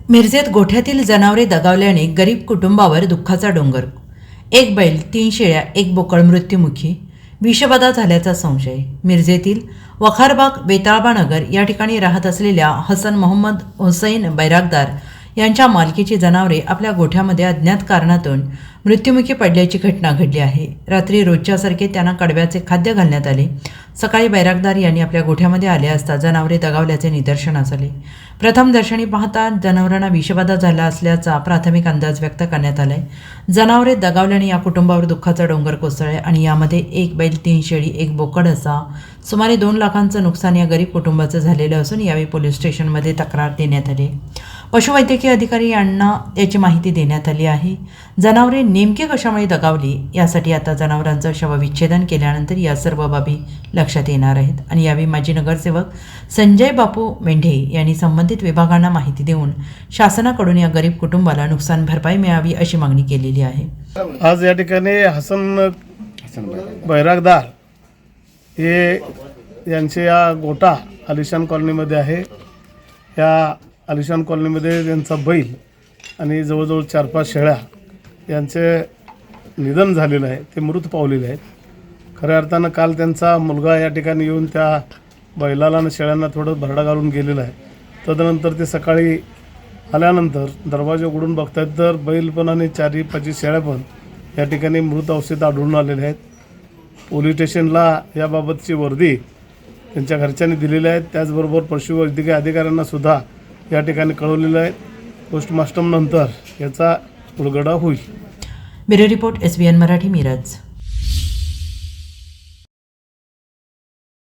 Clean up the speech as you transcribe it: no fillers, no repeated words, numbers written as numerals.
मिरजेत गोठ्यातील जनावरे दगावल्याने गरीब कुटुंबावर दुःखाचा डोंगर. एक बैल, 3 शेळ्या, एक बोकड मृत्युमुखी. विषबाधा झाल्याचा संशय. मिरजेतील वखारबाग बेताळबानगर या ठिकाणी राहत असलेल्या हसन मोहम्मद हुसैन बैरागदार यांच्या मालकीची जनावरे आपल्या गोठ्यामध्ये अज्ञात कारणातून मृत्युमुखी पडल्याची घटना घडली आहे. रात्री रोजच्यासारखे त्यांना कडव्याचे खाद्य घालण्यात आले. सकाळी बैरागदार यांनी आपल्या गोठ्यामध्ये आले असता जनावरे दगावल्याचे निदर्शनास आले. प्रथम दर्शनी पाहता जनावरांना विषबाधा झाला असल्याचा प्राथमिक अंदाज व्यक्त करण्यात आलाय. जनावरे दगावल्याने या कुटुंबावर दुःखाचा डोंगर कोसळले आणि यामध्ये एक बैल, 3 शेळी, एक बोकड असा सुमारे 2 लाखांचं नुकसान या गरीब कुटुंबाचं झालेलं असून यावेळी पोलीस स्टेशनमध्ये तक्रार देण्यात आली. पशुवैद्यकीय अधिकारी यांना याची माहिती देण्यात आली आहे. जनावरे नेमके कशामुळे दगावली यासाठी आता जनावरांचं शवविच्छेदन केल्यानंतर या सर्व बाबी लक्षात येणार आहेत आणि यावेळी माजी नगरसेवक संजय बापू मेंढे यांनी संबंधित विभागांना माहिती देऊन शासनाकडून या गरीब कुटुंबाला नुकसान भरपाई मिळावी अशी मागणी केलेली आहे. आज या ठिकाणी हसन बैरागदार हे यांचे या गोटा आलिशान कॉलनीमध्ये आहे. या आलिशान कॉलनीमध्ये त्यांचा बैल आणि जवळजवळ 4-5 शेळ्या यांचे निधन झालेलं आहे, ते मृत पावलेले आहेत. खऱ्या अर्थानं काल त्यांचा मुलगा या ठिकाणी येऊन त्या बैलाला आणि शेळ्यांना थोडं भरडा घालून गेलेला आहे. तदनंतर ते सकाळी आल्यानंतर दरवाजे उघडून बघतायत तर बैल पण आणि 4-5 शेळ्या पण या ठिकाणी मृत अवस्थेत आढळून आलेले आहेत. पोलीस स्टेशनला याबाबतची वर्दी त्यांच्या घरच्यांनी दिलेली आहे. त्याचबरोबर पशुवैद्यकीय अधिकाऱ्यांना सुद्धा या ठिकाणी कळवलेलं आहे. पोस्टमार्टम नंतर याचा उलगडा होईल. Bureau report, SBN Marathi, Miraj.